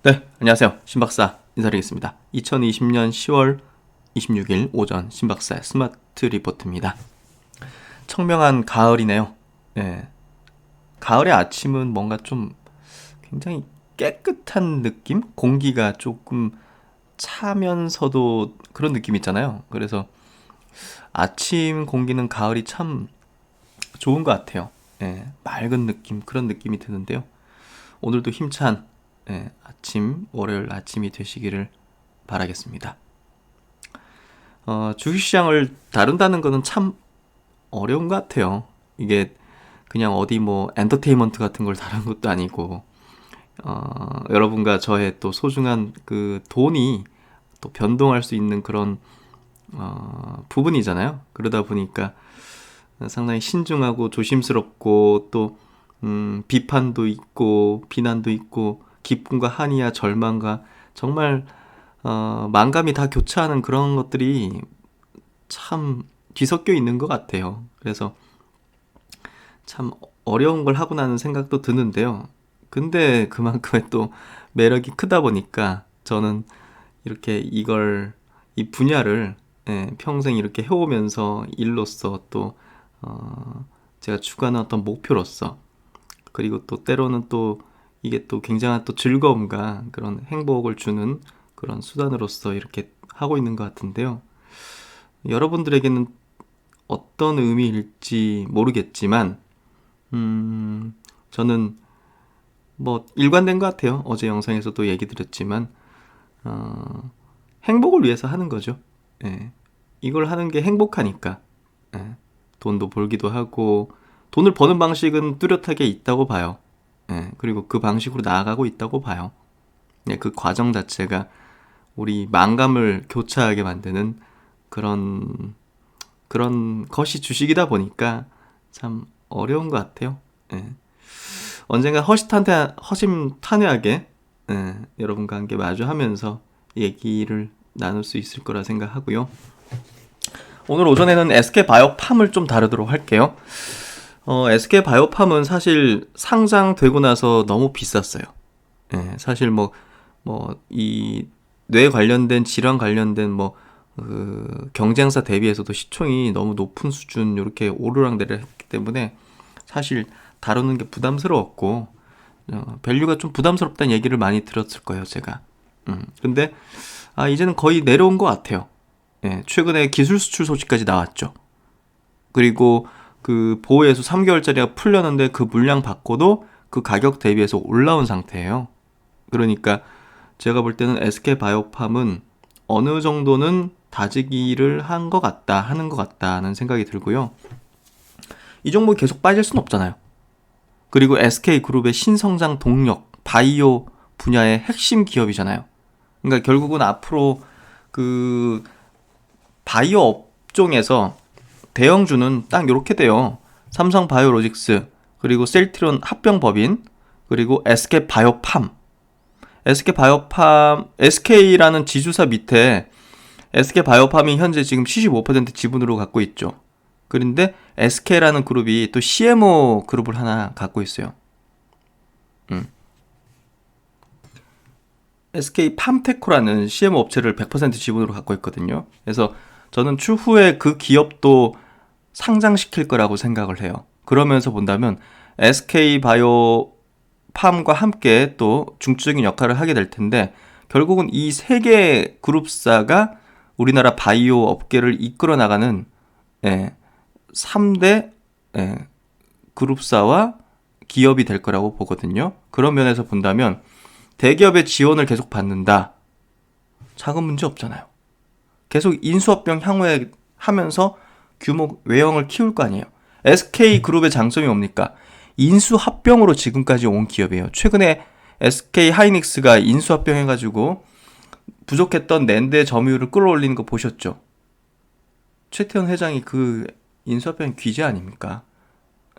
네, 안녕하세요. 신박사 인사드리겠습니다. 2020년 10월 26일 오전 신박사의 스마트 리포트입니다. 청명한 가을이네요. 네, 가을의 아침은 뭔가 좀 굉장히 깨끗한 느낌? 공기가 조금 차면서도 그런 느낌 있잖아요. 그래서 아침 공기는 가을이 참 좋은 것 같아요. 네, 맑은 느낌, 그런 느낌이 드는데요. 오늘도 힘찬 월요일 아침이 되시기를 바라겠습니다. 주식시장을 다룬다는 거는 참 어려운 것 같아요. 이게 그냥 어디 뭐 엔터테인먼트 같은 걸 다룬 것도 아니고, 여러분과 저의 또 소중한 그 돈이 또 변동할 수 있는 그런 부분이잖아요. 그러다 보니까 상당히 신중하고 조심스럽고 또 비판도 있고 비난도 있고 기쁨과 한이야 절망과 정말 만감이 다 교차하는 그런 것들이 참 뒤섞여 있는 것 같아요. 그래서 참 어려운 걸 하고 나는 생각도 드는데요. 근데 그만큼의 또 매력이 크다 보니까 저는 이렇게 이 분야를 평생 이렇게 해오면서 일로서 또 제가 추구하는 어떤 목표로서, 그리고 또 때로는 또 이게 또 굉장한 또 즐거움과 그런 행복을 주는 그런 수단으로서 이렇게 하고 있는 것 같은데요. 여러분들에게는 어떤 의미일지 모르겠지만, 저는 뭐 일관된 것 같아요. 어제 영상에서도 얘기 드렸지만, 행복을 위해서 하는 거죠. 예. 이걸 하는 게 행복하니까. 예. 돈도 벌기도 하고, 돈을 버는 방식은 뚜렷하게 있다고 봐요. 예. 그리고 그 방식으로 나아가고 있다고 봐요. 예. 그 과정 자체가 우리 만감을 교차하게 만드는 그런 것이 주식이다 보니까 참 어려운 것 같아요. 예. 언젠가 허심탄회하게 여러분과 함께 마주하면서 얘기를 나눌 수 있을 거라 생각하고요. 오늘 오전에는 SK바이오팜을 좀 다루도록 할게요. SK바이오팜은 사실 상장되고 나서 너무 비쌌어요. 예, 사실 이 뇌 관련된 질환 관련된 경쟁사 대비해서도 시총이 너무 높은 수준 이렇게 오르락내리락 했기 때문에 사실 다루는 게 부담스러웠고, 밸류가 좀 부담스럽다는 얘기를 많이 들었을 거예요, 제가. 근데 이제는 거의 내려온 것 같아요. 예, 최근에 기술 수출 소식까지 나왔죠. 그리고 그 보호예수 3개월짜리가 풀렸는데 그 물량 받고도 그 가격 대비해서 올라온 상태예요. 그러니까 제가 볼 때는 SK바이오팜은 어느 정도는 다지기를 하는 것 같다는 생각이 들고요. 이 종목이 계속 빠질 수는 없잖아요. 그리고 SK그룹의 신성장 동력, 바이오 분야의 핵심 기업이잖아요. 그러니까 결국은 앞으로 그 바이오 업종에서 대형주는 딱 요렇게 돼요. 삼성바이오로직스, 그리고 셀트리온 합병법인, 그리고 SK바이오팜. SK라는 지주사 밑에 SK바이오팜이 현재 지금 75% 지분으로 갖고 있죠. 그런데 SK라는 그룹이 또 CMO 그룹을 하나 갖고 있어요. SK팜테코라는 CMO 업체를 100% 지분으로 갖고 있거든요. 그래서 저는 추후에 그 기업도 상장시킬 거라고 생각을 해요. 그러면서 본다면 SK바이오팜과 함께 또 중추적인 역할을 하게 될 텐데, 결국은 이 세 개 그룹사가 우리나라 바이오 업계를 이끌어 나가는 3대 그룹사와 기업이 될 거라고 보거든요. 그런 면에서 본다면 대기업의 지원을 계속 받는다. 작은 문제 없잖아요. 계속 인수합병 향후에 하면서 규모 외형을 키울 거 아니에요. SK그룹의 장점이 뭡니까? 인수합병으로 지금까지 온 기업이에요. 최근에 SK하이닉스가 인수합병해가지고 부족했던 낸드의 점유율을 끌어올리는 거 보셨죠? 최태원 회장이 그 인수합병 귀재 아닙니까?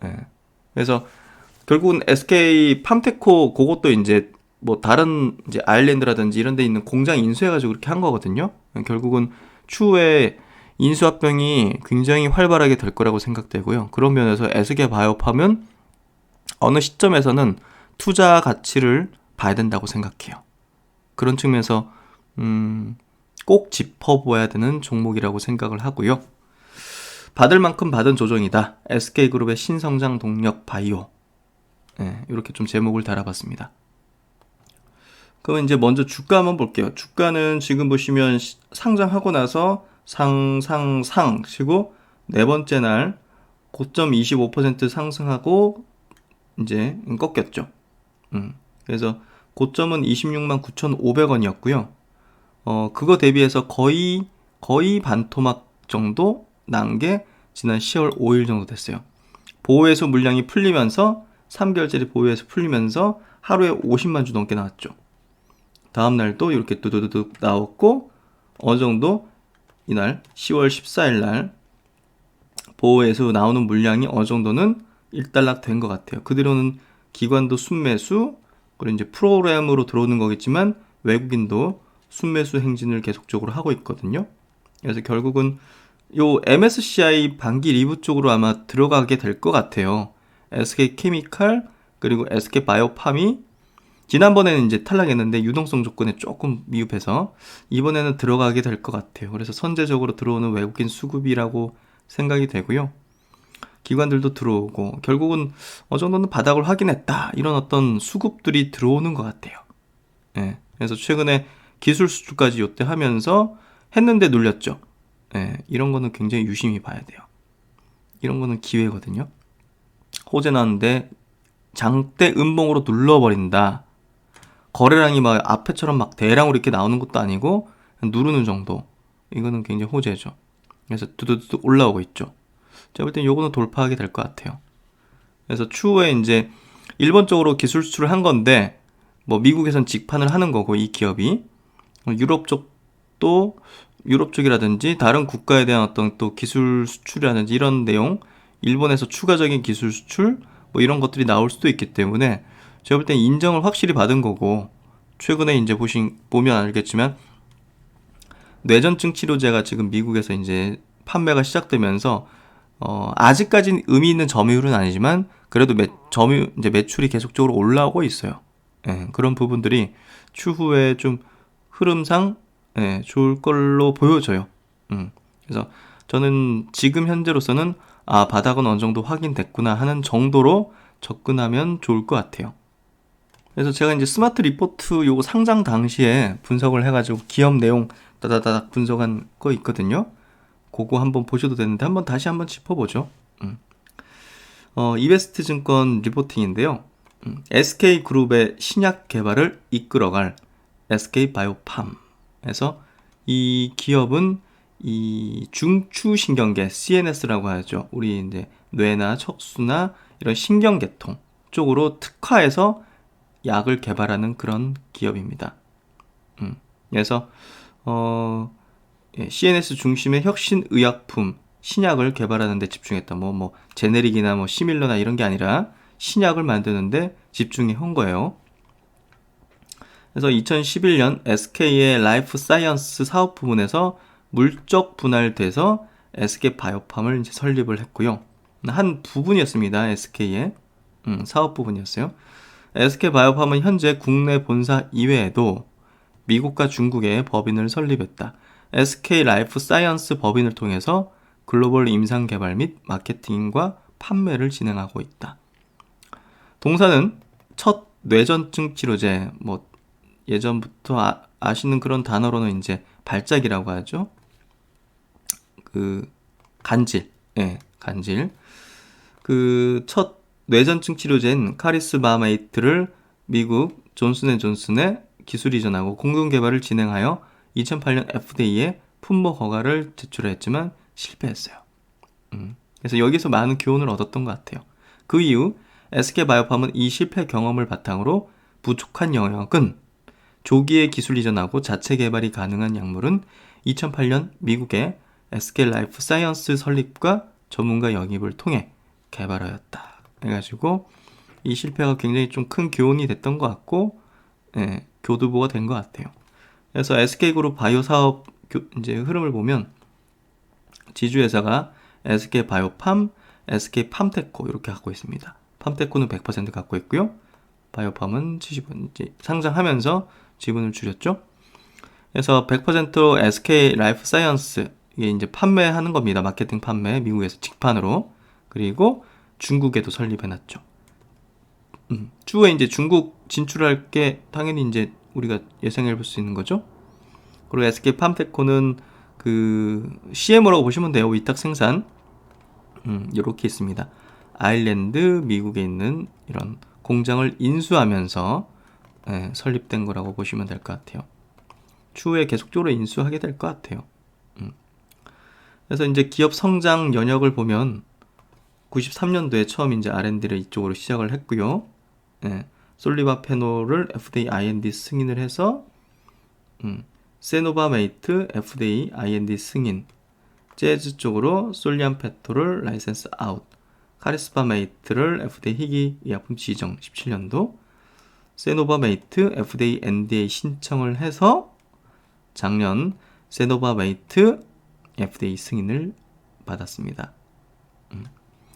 예. 그래서 결국은 SK 팜테코 그것도 이제 다른 이제 아일랜드라든지 이런 데 있는 공장 인수해가지고 그렇게 한 거거든요. 결국은 추후에 인수합병이 굉장히 활발하게 될 거라고 생각되고요. 그런 면에서 SK바이오팜은 어느 시점에서는 투자 가치를 봐야 된다고 생각해요. 그런 측면에서 꼭 짚어보아야 되는 종목이라고 생각을 하고요. 받을 만큼 받은 조정이다. SK그룹의 신성장 동력 바이오. 네, 이렇게 좀 제목을 달아봤습니다. 그럼 이제 먼저 주가 한번 볼게요. 주가는 지금 보시면 상장하고 나서 상 치고 네 번째 날 고점 25% 상승하고 이제 꺾였죠. 그래서 고점은 26만 9,500원이었고요. 그거 대비해서 거의 반토막 정도 난 게 지난 10월 5일 정도 됐어요. 보호해소 물량이 풀리면서 3개월짜리 보호해소 풀리면서 하루에 50만 주 넘게 나왔죠. 다음 날도 이렇게 뚜두두둑 나왔고 어느 정도 이날 10월 14일 날 보호해소 나오는 물량이 어느 정도는 일단락 된 것 같아요. 그대로는 기관도 순매수, 그리고 이제 프로그램으로 들어오는 거겠지만 외국인도 순매수 행진을 계속적으로 하고 있거든요. 그래서 결국은 요 MSCI 반기 리브 쪽으로 아마 들어가게 될 것 같아요. SK케미칼 그리고 SK바이오팜이 지난번에는 이제 탈락했는데 유동성 조건에 조금 미흡해서 이번에는 들어가게 될 것 같아요. 그래서 선제적으로 들어오는 외국인 수급이라고 생각이 되고요. 기관들도 들어오고 결국은 어느 정도는 바닥을 확인했다. 이런 어떤 수급들이 들어오는 것 같아요. 예, 그래서 최근에 기술 수출까지 요때 하면서 했는데 눌렸죠. 예, 이런 거는 굉장히 유심히 봐야 돼요. 이런 거는 기회거든요. 호재 나왔는데 장대 음봉으로 눌러버린다. 거래량이 막 앞에처럼 막 대량으로 이렇게 나오는 것도 아니고 누르는 정도. 이거는 굉장히 호재죠. 그래서 두두두 올라오고 있죠. 제가 볼 땐 요거는 돌파하게 될 것 같아요. 그래서 추후에 이제 일본 쪽으로 기술 수출을 한 건데 뭐 미국에선 직판을 하는 거고 이 기업이 유럽 쪽이라든지 다른 국가에 대한 어떤 또 기술 수출이라든지 이런 내용, 일본에서 추가적인 기술 수출 뭐 이런 것들이 나올 수도 있기 때문에 제가 볼 땐 인정을 확실히 받은 거고 최근에 이제 보면 알겠지만 뇌전증 치료제가 지금 미국에서 이제 판매가 시작되면서 아직까지는 의미 있는 점유율은 아니지만 그래도 이제 매출이 계속적으로 올라오고 있어요. 예, 그런 부분들이 추후에 좀 흐름상 좋을 걸로 보여져요. 그래서 저는 지금 현재로서는 바닥은 어느 정도 확인됐구나 하는 정도로 접근하면 좋을 것 같아요. 그래서 제가 이제 스마트 리포트 요거 상장 당시에 분석을 해가지고 기업 내용 따다다닥 분석한 거 있거든요. 그거 한번 보셔도 되는데 다시 한번 짚어보죠. 이베스트 증권 리포팅인데요. SK그룹의 신약 개발을 이끌어갈 SK바이오팜에서 이 기업은 이 중추신경계 CNS라고 하죠. 우리 이제 뇌나 척수나 이런 신경계통 쪽으로 특화해서 약을 개발하는 그런 기업입니다. 그래서 CNS 중심의 혁신 의약품 신약을 개발하는 데 집중했다. 뭐 제네릭이나 뭐 시밀러나 이런 게 아니라 신약을 만드는데 집중해 온 거예요. 그래서 2011년 SK의 라이프 사이언스 사업 부문에서 물적 분할돼서 SK 바이오팜을 이제 설립을 했고요. 한 부분이었습니다. SK의 사업 부분이었어요. SK 바이오팜은 현재 국내 본사 이외에도 미국과 중국에 법인을 설립했다. SK 라이프 사이언스 법인을 통해서 글로벌 임상 개발 및 마케팅과 판매를 진행하고 있다. 동사는 첫 뇌전증 치료제, 뭐 예전부터 아시는 그런 단어로는 이제 발작이라고 하죠. 그 간질, 간질. 그 첫 뇌전증 치료제인 카리스마메이트를 미국 존슨앤존슨에 기술 이전하고 공동 개발을 진행하여 2008년 FDA에 품목 허가를 제출했지만 실패했어요. 그래서 여기서 많은 교훈을 얻었던 것 같아요. 그 이후 SK바이오팜은 이 실패 경험을 바탕으로 부족한 영역은 조기에 기술 이전하고 자체 개발이 가능한 약물은 2008년 미국의 SK 라이프 사이언스 설립과 전문가 영입을 통해 개발하였다. 해가지고 이 실패가 굉장히 좀 큰 교훈이 됐던 것 같고, 교두보가 된 것 같아요. 그래서 SK그룹 바이오 사업 이제 흐름을 보면 지주회사가 SK바이오팜, SK팜테코 이렇게 갖고 있습니다. 팜테코는 100% 갖고 있고요. 바이오팜은 70% 이제 상장하면서 지분을 줄였죠. 그래서 100% SK 라이프 사이언스 이게 이제 판매하는 겁니다. 마케팅 판매 미국에서 직판으로. 그리고 중국에도 설립해놨죠. 추후에 이제 중국 진출할 게 당연히 이제 우리가 예상해 볼 수 있는 거죠. 그리고 SK 팜테코는 그 CMO라고 보시면 돼요. 위탁 생산. 이렇게 있습니다. 아일랜드 미국에 있는 이런 공장을 인수하면서 설립된 거라고 보시면 될 것 같아요. 추후에 계속적으로 인수하게 될 것 같아요. 그래서 이제 기업 성장 연역을 보면 93년도에 처음 이제 R&D를 이쪽으로 시작을 했고요. 솔리바페놀을 FDA IND 승인을 해서 세노바메이트 FDA IND 승인, 재즈 쪽으로 솔리안페토를 라이센스 아웃, 카리스바메이트를 FDA 희귀 의약품 지정 17년도, 세노바메이트 FDA NDA 신청을 해서 작년 세노바메이트 FDA 승인을 받았습니다.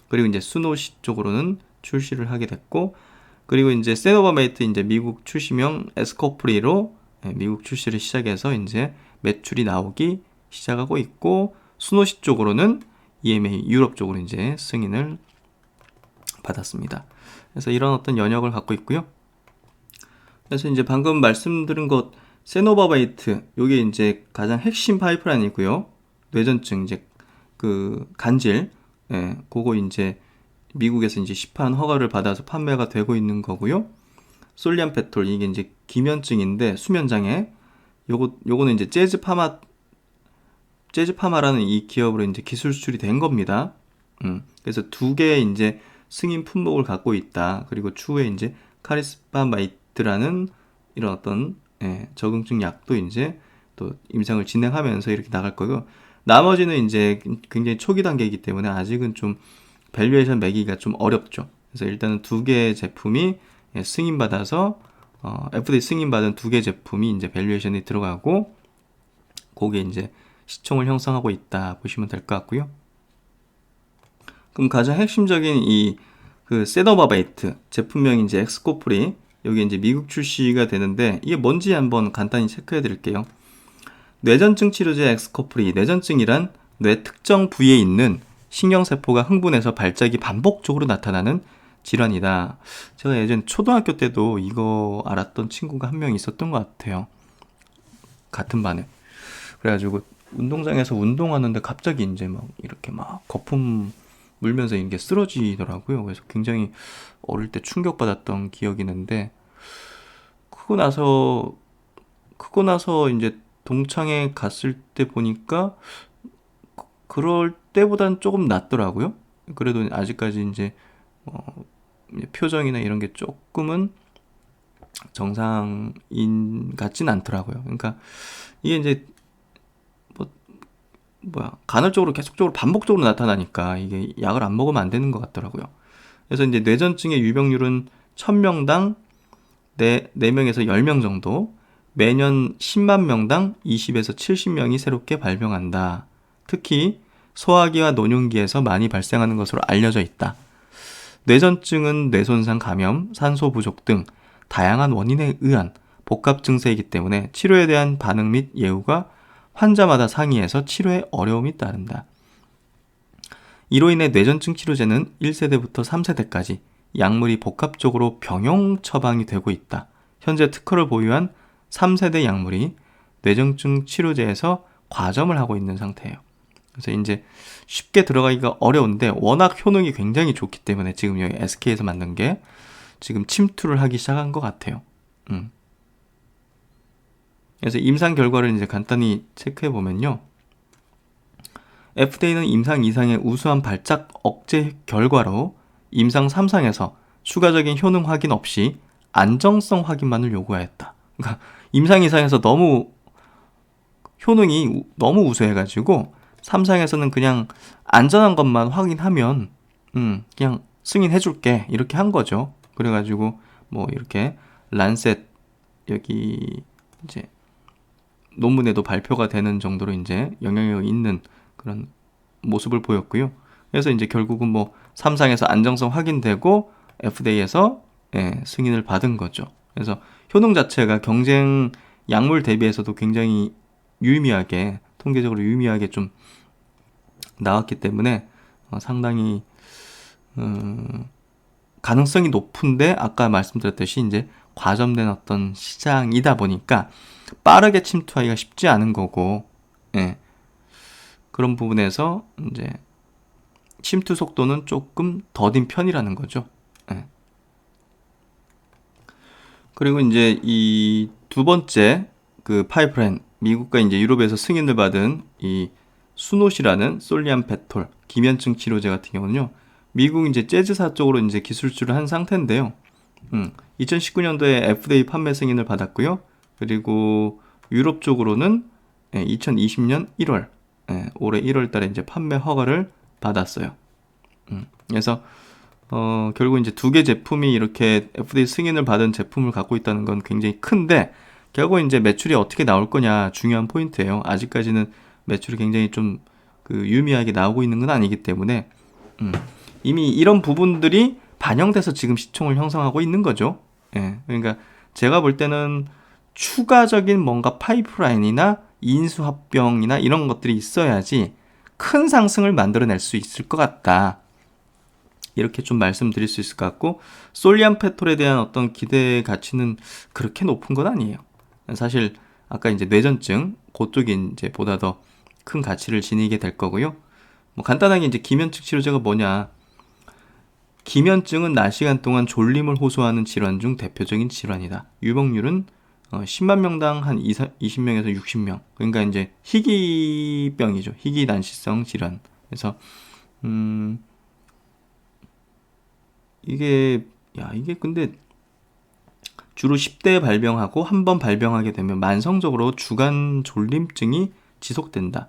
그리고 이제 수노시 쪽으로는 출시를 하게 됐고, 그리고 이제 세노바메이트 이제 미국 출시명 에스코프리로 미국 출시를 시작해서 이제 매출이 나오기 시작하고 있고, 수노시 쪽으로는 EMA 유럽 쪽으로 이제 승인을 받았습니다. 그래서 이런 어떤 연역을 갖고 있고요. 그래서 이제 방금 말씀드린 것 세노바메이트 요게 이제 가장 핵심 파이프라인이고요. 뇌전증 이제 그 간질 그거 이제 미국에서 이제 시판 허가를 받아서 판매가 되고 있는 거고요. 솔리안페톨 이게 이제 기면증인데 수면장애 요거는 이제 재즈파마라는 이 기업으로 이제 기술 수출이 된 겁니다. 그래서 두 개의 이제 승인 품목을 갖고 있다. 그리고 추후에 이제 카리스바마이트라는 이런 어떤 적응증 약도 이제 또 임상을 진행하면서 이렇게 나갈 거고, 나머지는 이제 굉장히 초기 단계이기 때문에 아직은 좀 밸류에이션 매기기가 좀 어렵죠. 그래서 일단은 두 개의 제품이 승인받아서 FDA 승인받은 두 개의 제품이 이제 밸류에이션이 들어가고, 그게 이제 시총을 형성하고 있다 보시면 될 것 같고요. 그럼 가장 핵심적인 이 그 세노바메이트 제품명이 이제 엑스코프리, 여기 이제 미국 출시가 되는데 이게 뭔지 한번 간단히 체크해 드릴게요. 뇌전증 치료제 엑스코프리, 뇌전증이란 뇌 특정 부위에 있는 신경세포가 흥분해서 발작이 반복적으로 나타나는 질환이다. 제가 예전 초등학교 때도 이거 알았던 친구가 한 명 있었던 것 같아요. 같은 반에. 그래가지고 운동장에서 운동하는데 갑자기 이제 막 이렇게 막 거품 물면서 이게 쓰러지더라고요. 그래서 굉장히 어릴 때 충격받았던 기억이 있는데, 크고 나서 이제 동창회 갔을 때 보니까 그럴 때보단 조금 낫더라고요. 그래도 아직까지 이제 표정이나 이런 게 조금은 정상인 같진 않더라고요. 그러니까 이게 이제 간헐적으로 계속적으로 반복적으로 나타나니까 이게 약을 안 먹으면 안 되는 것 같더라고요. 그래서 이제 뇌전증의 유병률은 1000명당 4명에서 10명 정도, 매년 10만 명당 20에서 70명이 새롭게 발병한다. 특히 소화기와 노년기에서 많이 발생하는 것으로 알려져 있다. 뇌전증은 뇌손상, 감염, 산소 부족 등 다양한 원인에 의한 복합 증세이기 때문에 치료에 대한 반응 및 예후가 환자마다 상이해서 치료에 어려움이 따른다. 이로 인해 뇌전증 치료제는 1세대부터 3세대까지 약물이 복합적으로 병용 처방이 되고 있다. 현재 특허를 보유한 3세대 약물이 뇌전증 치료제에서 과점을 하고 있는 상태예요. 그래서 이제 쉽게 들어가기가 어려운데 워낙 효능이 굉장히 좋기 때문에 지금 여기 SK에서 만든 게 지금 침투를 하기 시작한 것 같아요. 그래서 임상 결과를 이제 간단히 체크해 보면요. FDA는 임상 2상의 우수한 발작 억제 결과로 임상 3상에서 추가적인 효능 확인 없이 안정성 확인만을 요구하였다. 그러니까 임상 2상에서 너무 효능이 너무 우수해가지고 3상에서는 그냥 안전한 것만 확인하면 그냥 승인해줄게 이렇게 한 거죠. 그래가지고 뭐 이렇게 란셋 여기 이제 논문에도 발표가 되는 정도로 이제 영향력이 있는 그런 모습을 보였고요. 그래서 이제 결국은 뭐 3상에서 안정성 확인되고 FDA에서 승인을 받은 거죠. 그래서 효능 자체가 경쟁 약물 대비해서도 굉장히 유의미하게, 통계적으로 유의미하게 좀 나왔기 때문에 상당히 가능성이 높은데, 아까 말씀드렸듯이 이제 과점된 어떤 시장이다 보니까 빠르게 침투하기가 쉽지 않은 거고, 예. 그런 부분에서 이제 침투 속도는 조금 더딘 편이라는 거죠. 예. 그리고 이제 이 두 번째 그 파이프라인, 미국과 이제 유럽에서 승인을 받은 이 수노시라는 솔리암페톨 기면증 치료제 같은 경우는요, 미국 이제 재즈사 쪽으로 이제 기술주를 한 상태인데요. 2019년도에 FDA 판매 승인을 받았고요. 그리고 유럽 쪽으로는 2020년 1월, 올해 1월 달에 이제 판매 허가를 받았어요. 그래서 결국 이제 두 개 제품이 이렇게 FDA 승인을 받은 제품을 갖고 있다는 건 굉장히 큰데, 결국 이제 매출이 어떻게 나올 거냐 중요한 포인트예요. 아직까지는 매출이 굉장히 좀 유의미하게 나오고 있는 건 아니기 때문에 이미 이런 부분들이 반영돼서 지금 시총을 형성하고 있는 거죠. 예, 그러니까 제가 볼 때는 추가적인 뭔가 파이프라인이나 인수합병이나 이런 것들이 있어야지 큰 상승을 만들어낼 수 있을 것 같다. 이렇게 좀 말씀드릴 수 있을 것 같고, 솔리암페톨에 대한 어떤 기대 가치는 그렇게 높은 건 아니에요. 사실 아까 이제 뇌전증 그쪽이 이제 보다 더 큰 가치를 지니게 될 거고요. 뭐 간단하게 이제 기면증 치료제가 뭐냐? 기면증은 낮 시간 동안 졸림을 호소하는 질환 중 대표적인 질환이다. 유병률은 10만 명당 한 20명에서 60명. 그러니까 이제 희귀병이죠. 희귀 난시성 질환. 그래서 이게 근데 주로 10대에 발병하고 한 번 발병하게 되면 만성적으로 주간 졸림증이 지속된다.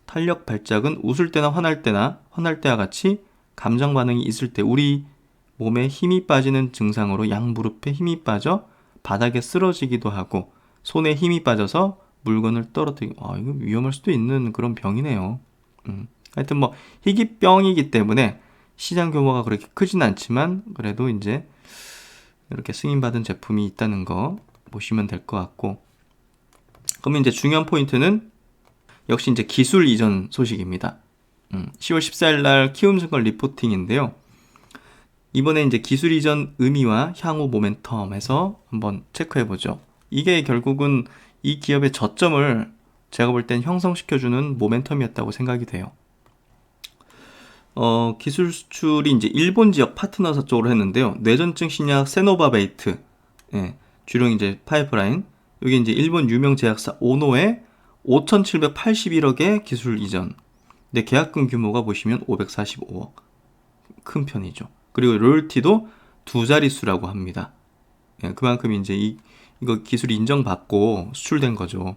탄력 발작은 웃을 때나 화날 때와 같이 감정 반응이 있을 때 우리 몸에 힘이 빠지는 증상으로 양무릎에 힘이 빠져 바닥에 쓰러지기도 하고, 손에 힘이 빠져서 물건을 떨어뜨리고, 이거 위험할 수도 있는 그런 병이네요. 하여튼 뭐 희귀병이기 때문에 시장 규모가 그렇게 크진 않지만 그래도 이제 이렇게 승인받은 제품이 있다는 거 보시면 될 것 같고, 그러면 이제 중요한 포인트는 역시 이제 기술 이전 소식입니다. 10월 14일 날 키움증권 리포팅인데요. 이번에 이제 기술 이전 의미와 향후 모멘텀에서 한번 체크해 보죠. 이게 결국은 이 기업의 저점을 제가 볼 땐 형성시켜주는 모멘텀이었다고 생각이 돼요. 기술 수출이 이제 일본 지역 파트너사 쪽으로 했는데요. 뇌전증 신약 세노바베이트, 주력 이제 파이프라인, 여기 이제 일본 유명 제약사 오노의 5,781억의 기술 이전. 근데 계약금 규모가 보시면 545억. 큰 편이죠. 그리고 로열티도 두 자릿수라고 합니다. 그만큼 이제 이거 기술 인정받고 수출된 거죠.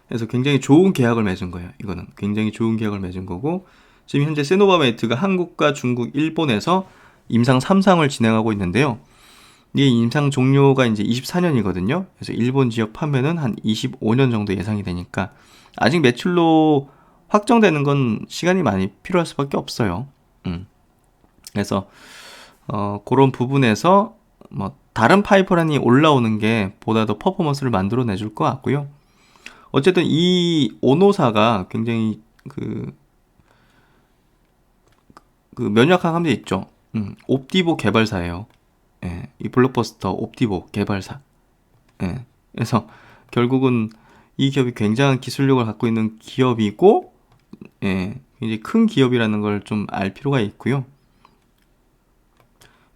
그래서 굉장히 좋은 계약을 맺은 거예요. 이거는 굉장히 좋은 계약을 맺은 거고, 지금 현재 세노바메이트가 한국과 중국, 일본에서 임상 3상을 진행하고 있는데요. 이 임상 종료가 이제 24년이거든요. 그래서 일본 지역 판매는 한 25년 정도 예상이 되니까 아직 매출로 확정되는 건 시간이 많이 필요할 수밖에 없어요. 그래서 그런 부분에서 뭐 다른 파이프라인이 올라오는 게 보다 더 퍼포먼스를 만들어내 줄 것 같고요. 어쨌든 이 오노사가 굉장히 그 면역학 함대 있죠. 옵디보 개발사예요. 이 블록버스터 옵디보 개발사. 그래서 결국은 이 기업이 굉장한 기술력을 갖고 있는 기업이고, 굉장히 큰 기업이라는 걸 좀 알 필요가 있고요.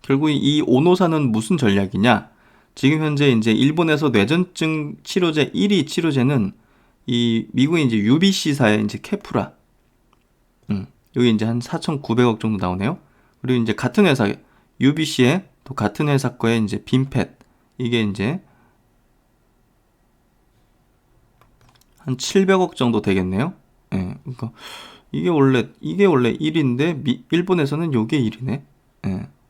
결국 이 오노사는 무슨 전략이냐? 지금 현재 이제 일본에서 뇌전증 치료제 1위 치료제는 이 미국의 이제 UBC사의 이제 케프라. 여기 이제 한 4,900억 정도 나오네요. 그리고 이제 같은 회사 UBC의 또 같은 회사 거에 이제 빈펫, 이게 이제 한 700억 정도 되겠네요. 그러니까 이게 원래 1인데 일본에서는 요게 1이네.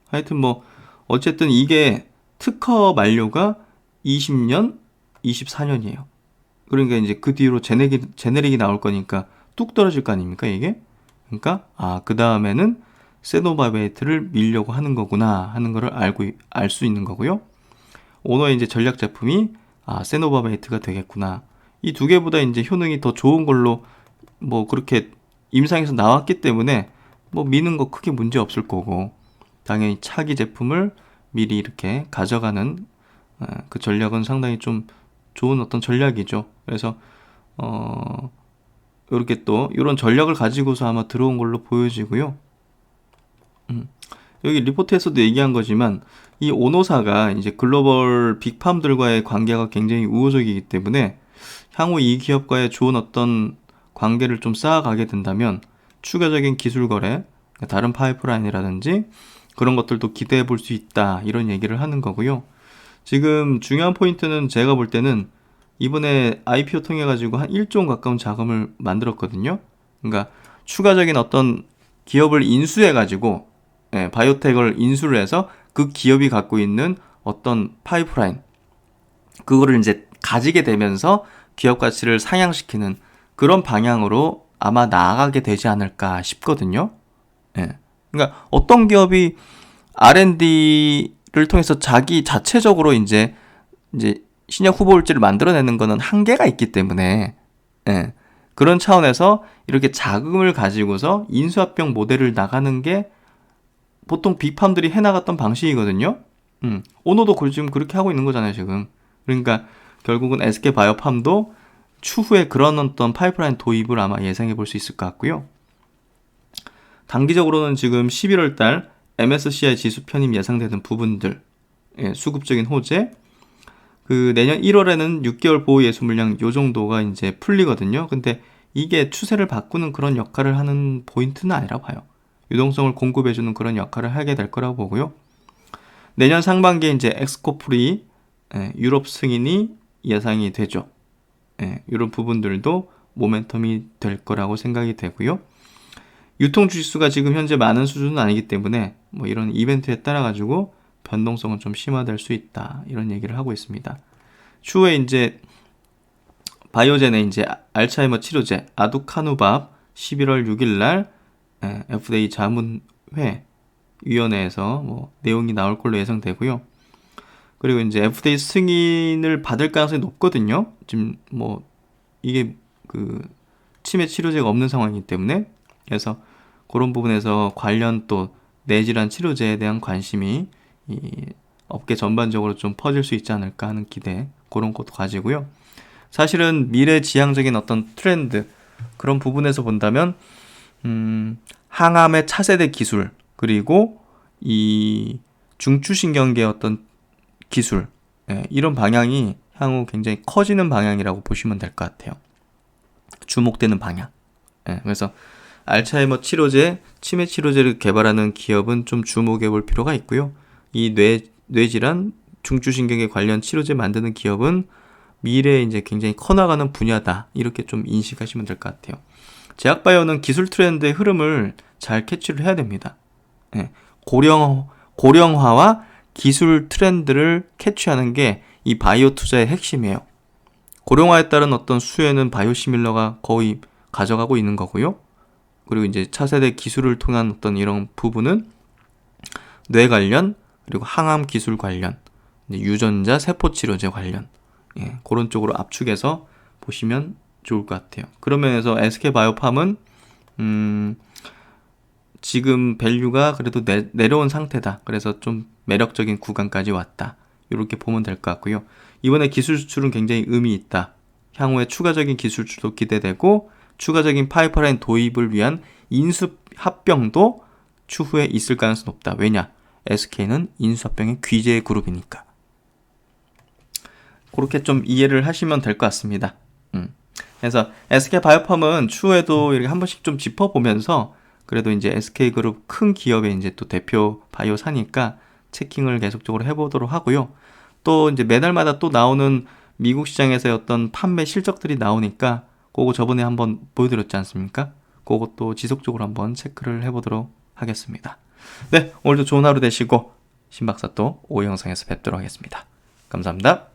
하여튼 뭐 어쨌든 이게 특허 만료가 20년, 24년이에요. 그러니까 이제 그 뒤로 제네릭이 나올 거니까 뚝 떨어질 거 아닙니까, 이게? 그러니까 그 다음에는 세노바베이트를 밀려고 하는 거구나 하는 거를 알 수 있는 거고요. 오너의 이제 전략 제품이 세노바메이트가 되겠구나. 이 두 개보다 이제 효능이 더 좋은 걸로 뭐 그렇게 임상에서 나왔기 때문에 뭐 미는 거 크게 문제 없을 거고, 당연히 차기 제품을 미리 이렇게 가져가는 그 전략은 상당히 좀 좋은 어떤 전략이죠. 그래서 이렇게 또 이런 전략을 가지고서 아마 들어온 걸로 보여지고요. 여기 리포트에서도 얘기한 거지만 이 오노사가 이제 글로벌 빅팜들과의 관계가 굉장히 우호적이기 때문에 향후 이 기업과의 좋은 어떤 관계를 좀 쌓아가게 된다면 추가적인 기술 거래, 다른 파이프라인이라든지 그런 것들도 기대해 볼 수 있다, 이런 얘기를 하는 거고요. 지금 중요한 포인트는 제가 볼 때는 이번에 IPO 통해 가지고 한 1조 원 가까운 자금을 만들었거든요. 그러니까 추가적인 어떤 기업을 인수해 가지고 바이오텍을 인수를 해서 그 기업이 갖고 있는 어떤 파이프라인, 그거를 이제 가지게 되면서 기업 가치를 상향시키는 그런 방향으로 아마 나아가게 되지 않을까 싶거든요. 그러니까 어떤 기업이 R&D를 통해서 자기 자체적으로 이제 신약 후보일지를 만들어내는 거는 한계가 있기 때문에, 그런 차원에서 이렇게 자금을 가지고서 인수합병 모델을 나가는 게 보통 빅팜들이 해나갔던 방식이거든요. 오너도 지금 그렇게 하고 있는 거잖아요, 지금. 그러니까 결국은 SK바이오팜도 추후에 그런 어떤 파이프라인 도입을 아마 예상해 볼 수 있을 것 같고요. 단기적으로는 지금 11월 달 MSCI 지수 편입 예상되는 부분들, 수급적인 호재, 그 내년 1월에는 6개월 보호 예수 물량 요 정도가 이제 풀리거든요. 근데 이게 추세를 바꾸는 그런 역할을 하는 포인트는 아니라 봐요. 유동성을 공급해주는 그런 역할을 하게 될 거라고 보고요. 내년 상반기에 이제 엑스코프리 유럽 승인이 예상이 되죠. 이런 부분들도 모멘텀이 될 거라고 생각이 되고요. 유통 주식수가 지금 현재 많은 수준은 아니기 때문에 뭐 이런 이벤트에 따라 가지고 변동성은 좀 심화될 수 있다, 이런 얘기를 하고 있습니다. 추후에 이제 바이오젠의 이제 알츠하이머 치료제 아두카누밥 11월 6일 날 FDA 자문회 위원회에서 뭐 내용이 나올 걸로 예상되고요. 그리고 이제 FDA 승인을 받을 가능성이 높거든요. 지금 뭐 이게 그 치매 치료제가 없는 상황이기 때문에. 그래서 그런 부분에서 관련 또 뇌질환 치료제에 대한 관심이 이 업계 전반적으로 좀 퍼질 수 있지 않을까 하는 기대, 그런 것도 가지고요. 사실은 미래지향적인 어떤 트렌드, 그런 부분에서 본다면 항암의 차세대 기술, 그리고 이 중추신경계의 어떤 기술, 이런 방향이 향후 굉장히 커지는 방향이라고 보시면 될 것 같아요. 주목되는 방향. 그래서 알츠하이머 치료제, 치매 치료제를 개발하는 기업은 좀 주목해 볼 필요가 있고요. 이 뇌질환, 중추신경계 관련 치료제 만드는 기업은 미래에 이제 굉장히 커나가는 분야다, 이렇게 좀 인식하시면 될 것 같아요. 제약바이오는 기술 트렌드의 흐름을 잘 캐치를 해야 됩니다. 고령화와 기술 트렌드를 캐치하는 게 이 바이오 투자의 핵심이에요. 고령화에 따른 어떤 수혜는 바이오시밀러가 거의 가져가고 있는 거고요. 그리고 이제 차세대 기술을 통한 어떤 이런 부분은 뇌 관련, 그리고 항암 기술 관련, 유전자 세포 치료제 관련, 그런 쪽으로 압축해서 보시면 좋을 것 같아요. 그런 면에서 SK바이오팜은 지금 밸류가 그래도 내려온 상태다. 그래서 좀 매력적인 구간까지 왔다, 이렇게 보면 될 것 같고요. 이번에 기술 수출은 굉장히 의미 있다. 향후에 추가적인 기술 수출도 기대되고 추가적인 파이프라인 도입을 위한 인수 합병도 추후에 있을 가능성이 높다. 왜냐? SK는 인수 합병의 귀재 그룹이니까. 그렇게 좀 이해를 하시면 될 것 같습니다. 그래서 SK바이오팜은 추후에도 이렇게 한 번씩 좀 짚어보면서, 그래도 이제 SK그룹 큰 기업의 이제 또 대표 바이오사니까 체킹을 계속적으로 해보도록 하고요. 또 이제 매달마다 또 나오는 미국 시장에서의 어떤 판매 실적들이 나오니까 그거 저번에 한번 보여드렸지 않습니까? 그것도 지속적으로 한번 체크를 해보도록 하겠습니다. 네, 오늘도 좋은 하루 되시고 신박사 또 오후 영상에서 뵙도록 하겠습니다. 감사합니다.